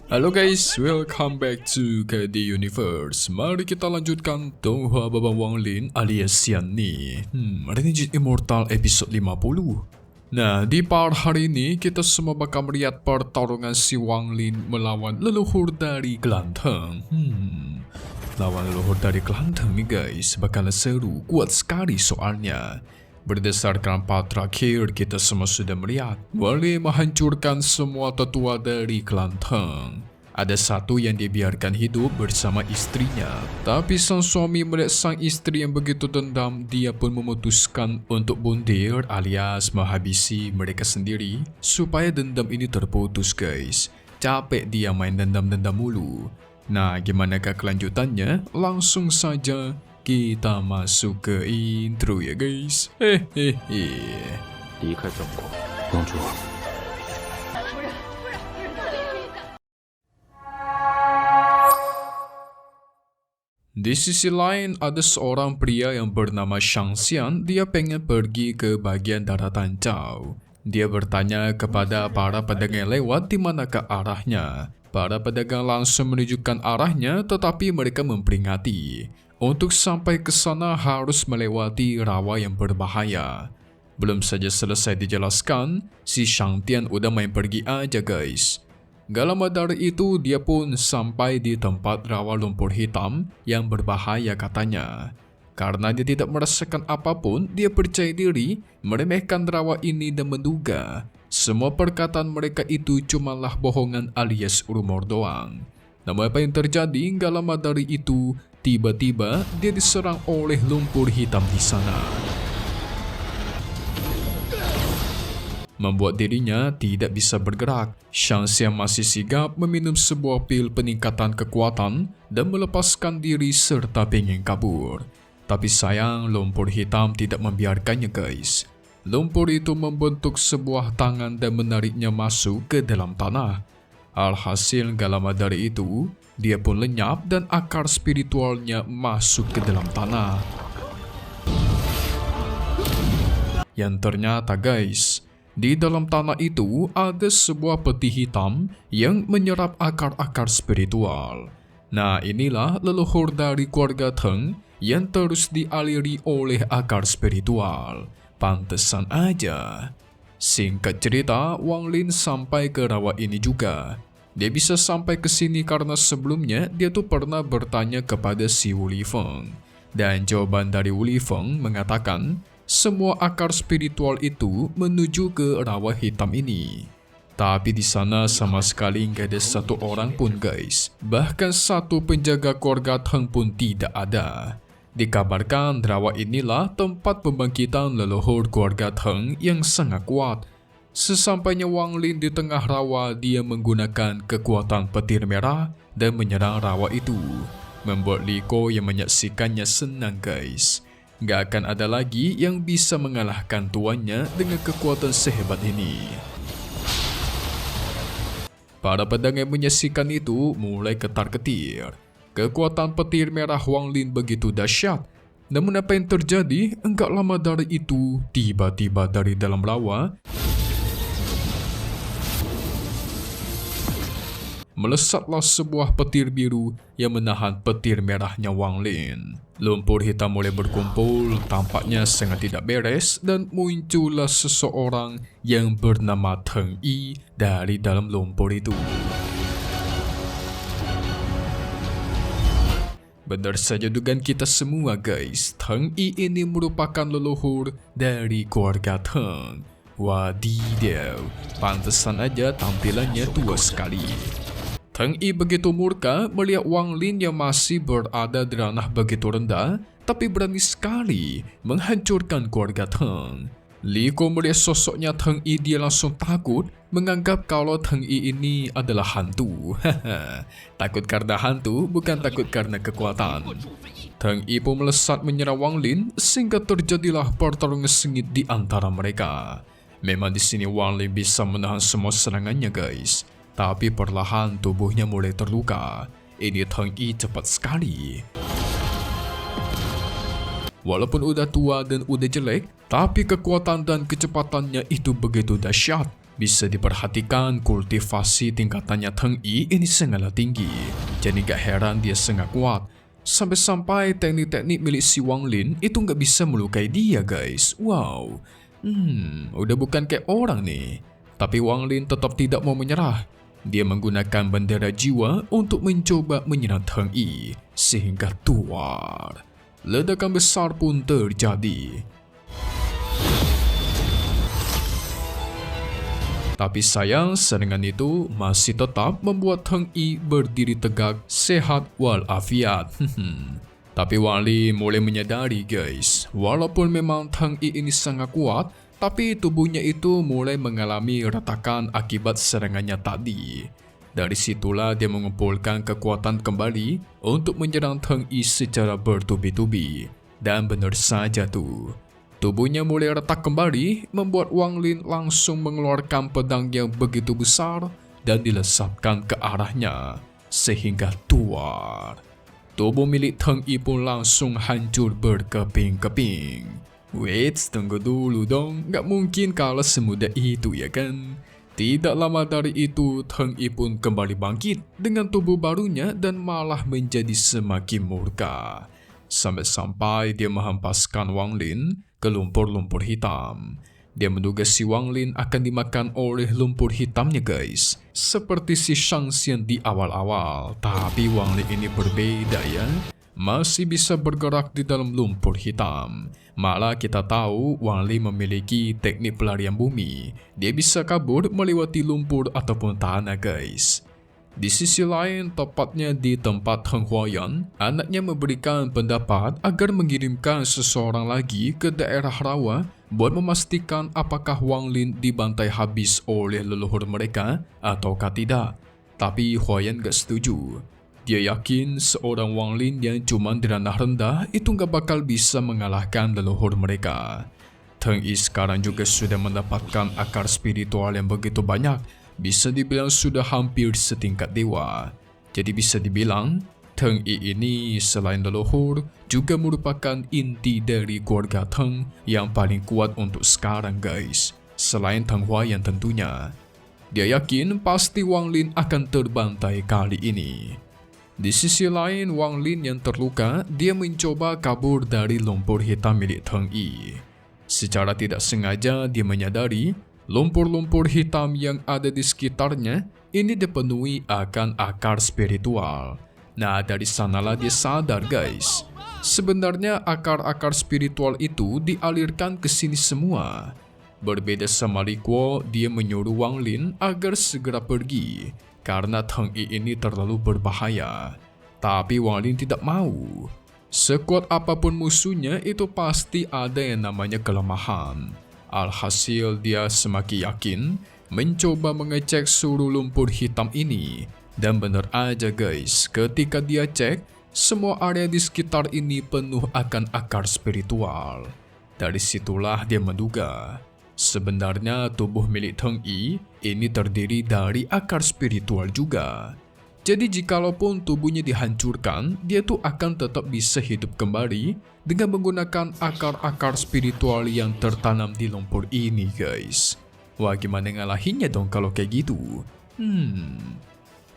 Halo guys, welcome back to KD Universe. Mari kita lanjutkan Donghua Babang Wanglin alias Xian Ni. Renegade Immortal episode 50. Nah, di part hari ini kita semua bakal melihat pertarungan si Wanglin melawan leluhur dari Kelanteng. Lawan leluhur dari Kelanteng nih guys, bakal seru, kuat sekali soalnya. Berdasarkan part terakhir, kita semua sudah melihat Wanglin menghancurkan semua tetua dari Kelanteng. Ada satu yang dibiarkan hidup bersama istrinya. Tapi sang suami melihat sang istri yang begitu dendam, dia pun memutuskan untuk bundir alias menghabisi mereka sendiri supaya dendam ini terputus guys. Capek dia main dendam-dendam mulu. Nah, gimanakah kelanjutannya? Langsung saja kita masuk ke intro ya guys. Hehehe. 离开郑国，公主。 Di sisi lain, ada seorang pria yang bernama Shang Xian. Dia pengen pergi ke bagian daratan Zhao. Dia bertanya kepada para pedagang lewat di manakah arahnya. Para pedagang langsung menunjukkan arahnya, tetapi mereka memperingati. Untuk sampai ke sana harus melewati rawa yang berbahaya. Belum saja selesai dijelaskan, si Shang Tian udah main pergi aja guys. Gak lama dari itu, dia pun sampai di tempat rawa lumpur hitam yang berbahaya katanya. Karena dia tidak merasakan apapun, dia percaya diri, meremehkan rawa ini dan menduga semua perkataan mereka itu cumalah bohongan alias rumor doang. Namun apa yang terjadi, gak lama dari itu, tiba-tiba dia diserang oleh lumpur hitam di sana. Membuat dirinya tidak bisa bergerak. Shang Xian masih sigap meminum sebuah pil peningkatan kekuatan dan melepaskan diri serta pengen kabur. Tapi sayang, lumpur hitam tidak membiarkannya guys. Lumpur itu membentuk sebuah tangan dan menariknya masuk ke dalam tanah. Alhasil gak lama dari itu, dia pun lenyap dan akar spiritualnya masuk ke dalam tanah. Yang ternyata guys, di dalam tanah itu ada sebuah peti hitam yang menyerap akar-akar spiritual. Nah, inilah leluhur dari keluarga Teng yang terus dialiri oleh akar spiritual. Pantesan aja. Singkat cerita, Wanglin sampai ke rawa ini juga. Dia bisa sampai ke sini karena sebelumnya dia tuh pernah bertanya kepada si Wu Lifeng. Dan jawaban dari Wu Lifeng mengatakan, semua akar spiritual itu menuju ke rawa hitam ini. Tapi di sana sama sekali nggak ada satu orang pun guys. Bahkan satu penjaga keluarga Teng pun tidak ada. Dikabarkan rawa inilah tempat pembangkitan leluhur keluarga Teng yang sangat kuat. Sesampainya Wanglin di tengah rawa, dia menggunakan kekuatan petir merah dan menyerang rawa itu. Membuat Li Ko yang menyaksikannya senang guys. Gak akan ada lagi yang bisa mengalahkan tuannya dengan kekuatan sehebat ini. Para pedang yang menyaksikan itu mulai ketar-ketir. Kekuatan petir merah Wanglin begitu dahsyat. Namun apa yang terjadi? Enggak lama dari itu, tiba-tiba dari dalam rawa melesatlah sebuah petir biru yang menahan petir merahnya Wanglin. Lumpur hitam mulai berkumpul, tampaknya sangat tidak beres, dan muncullah seseorang yang bernama Teng Yi dari dalam lumpur itu. Benar saja dugaan kita semua guys, Teng Yi ini merupakan leluhur dari keluarga Teng. Wadidaw, pantesan aja tampilannya tua sekali. Teng Yi begitu murka melihat Wanglin yang masih berada di ranah begitu rendah, tapi berani sekali menghancurkan keluarga Teng. Li Ko melihat sosoknya Teng Yi, dia langsung takut, menganggap kalau Teng Yi ini adalah hantu. Takut karena hantu, bukan takut karena kekuatan. Teng Yi pun melesat menyerang Wanglin, sehingga terjadilah pertarungan sengit di antara mereka. Memang di sini Wanglin bisa menahan semua serangannya guys. Tapi perlahan tubuhnya mulai terluka. Ini Teng Yi cepat sekali. Walaupun udah tua dan udah jelek, tapi kekuatan dan kecepatannya itu begitu dahsyat. Bisa diperhatikan kultivasi tingkatannya Teng Yi ini sangatlah tinggi. Jadi gak heran dia sangat kuat. Sampai-sampai teknik-teknik milik si Wang Lin itu gak bisa melukai dia guys. Wow. Udah bukan kayak orang nih. Tapi Wang Lin tetap tidak mau menyerah. Dia menggunakan bendera jiwa untuk mencoba menyerang Teng Yi. Sehingga tuar. Ledakan besar pun terjadi. Tapi sayang serangan itu masih tetap membuat Teng Yi berdiri tegak, sehat walafiat. Tapi Wang Lin mulai menyadari guys, walaupun memang Teng Yi ini sangat kuat, tapi tubuhnya itu mulai mengalami retakan akibat serangannya tadi. Dari situlah dia mengumpulkan kekuatan kembali untuk menyerang Teng Yi secara bertubi-tubi. Dan benar saja tuh. Tubuhnya mulai retak kembali, membuat Wang Lin langsung mengeluarkan pedang yang begitu besar dan dilesatkan ke arahnya, sehingga tuar. Tubuh milik Teng Yi pun langsung hancur berkeping-keping. Wait, tunggu dulu dong, gak mungkin kalah semudah itu ya kan? Tidak lama dari itu, Teng Yi pun kembali bangkit dengan tubuh barunya dan malah menjadi semakin murka. Sampai-sampai dia menghempaskan Wang Lin ke lumpur-lumpur hitam. Dia menduga si Wang Lin akan dimakan oleh lumpur hitamnya guys. Seperti si Shang Xian di awal-awal. Tapi Wang Lin ini berbeda ya. Masih bisa bergerak di dalam lumpur hitam. Malah kita tahu Wang Lin memiliki teknik pelarian bumi. Dia bisa kabur melewati lumpur ataupun tanah guys. Di sisi lain, tepatnya di tempat Heng Huayan, anaknya memberikan pendapat agar mengirimkan seseorang lagi ke daerah rawa buat memastikan apakah Wang Lin dibantai habis oleh leluhur mereka ataukah tidak. Tapi Huayan gak setuju. Dia yakin seorang Wang Lin yang cuma di ranah rendah itu gak bakal bisa mengalahkan leluhur mereka. Teng Yi sekarang juga sudah mendapatkan akar spiritual yang begitu banyak. Bisa dibilang sudah hampir setingkat dewa. Jadi bisa dibilang, Teng Yi ini selain leluhur, juga merupakan inti dari keluarga Teng yang paling kuat untuk sekarang guys. Selain Teng Huayan tentunya. Dia yakin pasti Wang Lin akan terbantai kali ini. Di sisi lain, Wang Lin yang terluka, dia mencoba kabur dari lumpur hitam milik Teng Yi. Secara tidak sengaja dia menyadari lumpur-lumpur hitam yang ada di sekitarnya ini dipenuhi akan akar spiritual. Nah, dari sanalah dia sadar guys. Sebenarnya akar-akar spiritual itu dialirkan ke sini semua. Berbeda sama Li Kuo, dia menyuruh Wang Lin agar segera pergi karena Teng Yi ini terlalu berbahaya. Tapi Wang Lin tidak mau. Sekuat apapun musuhnya itu pasti ada yang namanya kelemahan. Alhasil dia semakin yakin mencoba mengecek seluruh lumpur hitam ini. Dan benar aja guys, ketika dia cek, semua area di sekitar ini penuh akan akar spiritual. Dari situlah dia menduga, sebenarnya tubuh milik Teng Yi ini terdiri dari akar spiritual juga. Jadi jikalaupun tubuhnya dihancurkan, dia tuh akan tetap bisa hidup kembali dengan menggunakan akar-akar spiritual yang tertanam di lumpur ini guys. Wah, gimana ngalahinnya dong kalau kayak gitu?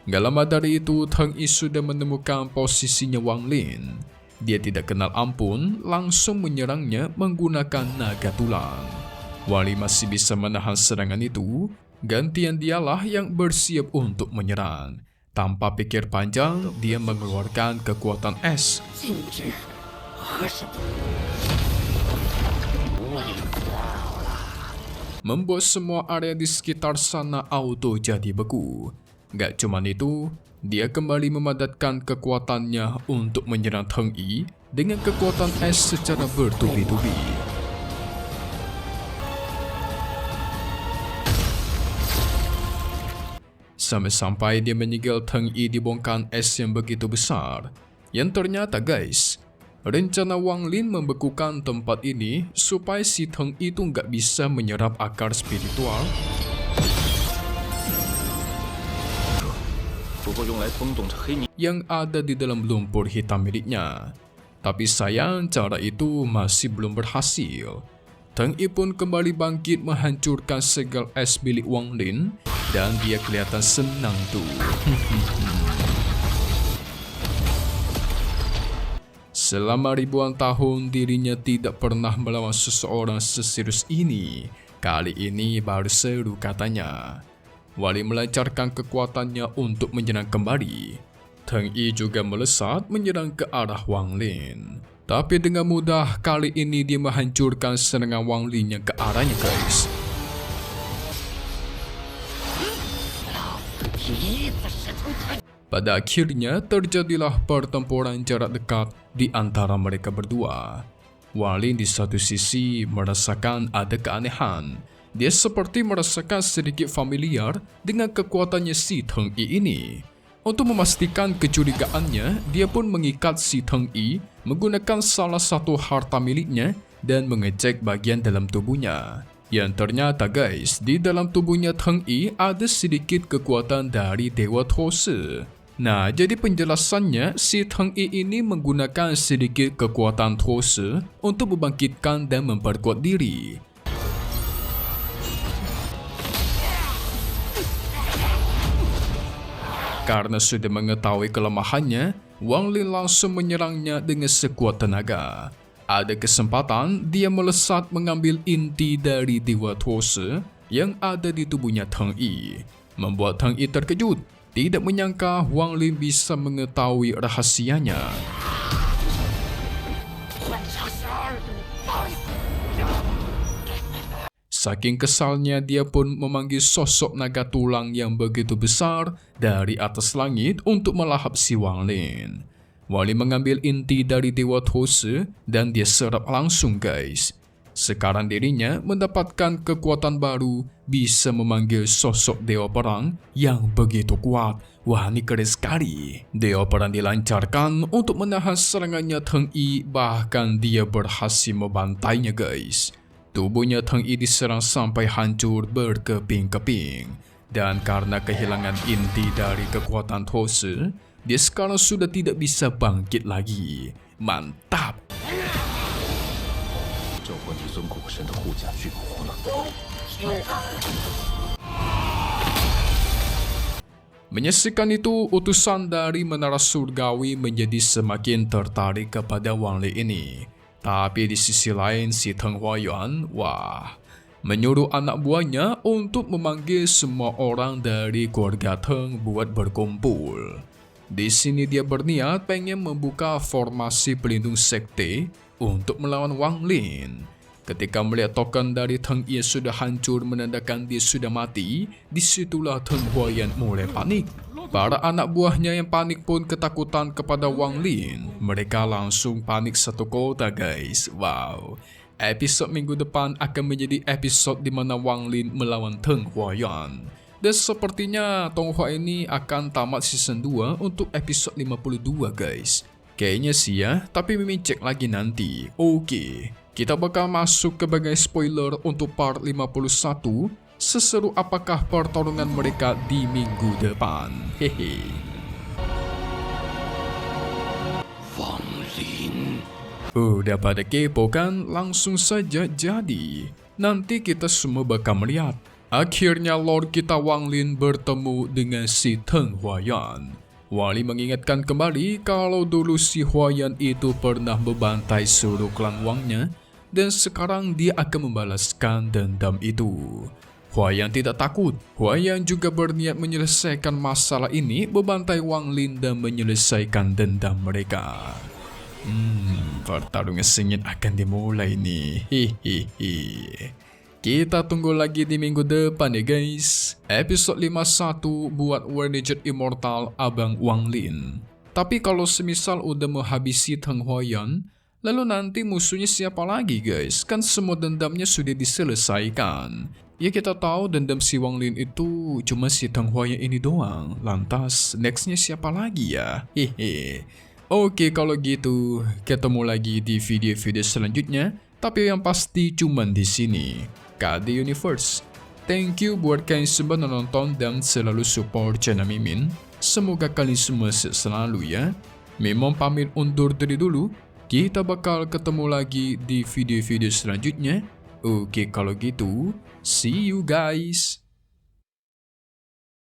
Gak lama dari itu, Teng Yi sudah menemukan posisinya Wang Lin. Dia tidak kenal ampun, langsung menyerangnya menggunakan naga tulang. Wang Lin masih bisa menahan serangan itu, gantian dialah yang bersiap untuk menyerang. Tanpa pikir panjang, dia mengeluarkan kekuatan es. Membuat semua area di sekitar sana auto jadi beku. Gak cuman itu, dia kembali memadatkan kekuatannya untuk menyerang Teng Yi dengan kekuatan es secara bertubi-tubi. Sampai-sampai dia menyegel Teng Yi di bongkahan es yang begitu besar. Yang ternyata guys, rencana Wang Lin membekukan tempat ini supaya si Teng Yi itu nggak bisa menyerap akar spiritual yang ada di dalam lumpur hitam miliknya. Tapi sayang cara itu masih belum berhasil. Teng Yi pun kembali bangkit menghancurkan segel es milik Wang Lin dan dia kelihatan senang tuh. Selama ribuan tahun dirinya tidak pernah melawan seseorang seserius ini. Kali ini baru seru katanya. Wali melancarkan kekuatannya untuk menyerang kembali. Teng Yi juga melesat menyerang ke arah Wang Lin. Tapi dengan mudah kali ini dia menghancurkan serangan Wang Lin yang ke arahnya guys. Pada akhirnya terjadilah pertempuran jarak dekat di antara mereka berdua. Wang Lin di satu sisi merasakan ada keanehan. Dia seperti merasakan sedikit familiar dengan kekuatannya si Teng Yi ini. Untuk memastikan kecurigaannya, dia pun mengikat si Teng Yi menggunakan salah satu harta miliknya dan mengecek bagian dalam tubuhnya. Yang ternyata guys, di dalam tubuhnya Teng Yi ada sedikit kekuatan dari Dewa Tose. Nah, jadi penjelasannya si Teng Yi ini menggunakan sedikit kekuatan Tose untuk membangkitkan dan memperkuat diri. Karena sudah mengetahui kelemahannya, Wang Lin langsung menyerangnya dengan sekuat tenaga. Ada kesempatan dia melesat mengambil inti dari Dewa Tose yang ada di tubuhnya Teng Yi. Membuat Teng Yi terkejut, tidak menyangka Wang Lin bisa mengetahui rahasianya. Saking kesalnya dia pun memanggil sosok naga tulang yang begitu besar dari atas langit untuk melahap si Wang Lin. Wali mengambil inti dari Dewa Tose dan dia serap langsung guys. Sekarang dirinya mendapatkan kekuatan baru bisa memanggil sosok Dewa Perang yang begitu kuat. Wah, ini keren sekali. Dewa Perang dilancarkan untuk menahan serangannya Teng Yi, bahkan dia berhasil membantainya guys. Tubuhnya Teng Yi diserang sampai hancur berkeping-keping. Dan karena kehilangan inti dari kekuatan Tose, dia sekarang sudah tidak bisa bangkit lagi. Mantap! Menyaksikan itu, utusan dari Menara Surgawi menjadi semakin tertarik kepada Wang Lin ini. Tapi di sisi lain si Teng Huayuan, menyuruh anak buahnya untuk memanggil semua orang dari keluarga Teng buat berkumpul. Di sini dia berniat pengen membuka formasi pelindung sekte untuk melawan Wang Lin. Ketika melihat token dari Teng Yi sudah hancur menandakan dia sudah mati, disitulah Teng Huayuan mulai panik. Para anak buahnya yang panik pun ketakutan kepada Wang Lin. Mereka langsung panik satu kota guys. Wow. Episode minggu depan akan menjadi episode di mana Wang Lin melawan Teng Huayuan. Dan sepertinya Tonghua ini akan tamat season 2 untuk episode 52 guys. Kayaknya sih ya, tapi Mimin cek lagi nanti. Oke, kita bakal masuk ke bagian spoiler untuk part 51. Seseru apakah pertarungan mereka di minggu depan? Hehe. Wang Lin. Udah pada kepo kan? Langsung saja jadi. Nanti kita semua bakal melihat. Akhirnya Lord kita Wang Lin bertemu dengan si Teng Huayuan. Wali mengingatkan kembali kalau dulu si Huayuan itu pernah membantai seluruh klan Wangnya. Dan sekarang dia akan membalaskan dendam itu. Huayuan tidak takut. Huayuan juga berniat menyelesaikan masalah ini, membantai Wang Lin dan menyelesaikan dendam mereka. Pertarungan sengit akan dimulai nih. Hihihi. Kita tunggu lagi di minggu depan ya guys. Episode 51 buat Renegade Immortal Abang Wang Lin. Tapi kalau semisal udah menghabisi Teng Huayuan, lalu nanti musuhnya siapa lagi guys? Kan semua dendamnya sudah diselesaikan. Ya kita tahu dendam si Wang Lin itu cuma si Teng Huayuan ini doang. Lantas nextnya siapa lagi ya? Hehe. Oke kalau gitu ketemu lagi di video-video selanjutnya. Tapi yang pasti cuman di sini. KD Universe. Thank you buat kalian semua nonton dan selalu support channel Mimin. Semoga kalian semua sehat selalu ya. Mimin pamit undur diri dulu. Kita bakal ketemu lagi di video-video selanjutnya. Oke kalau gitu, see you guys.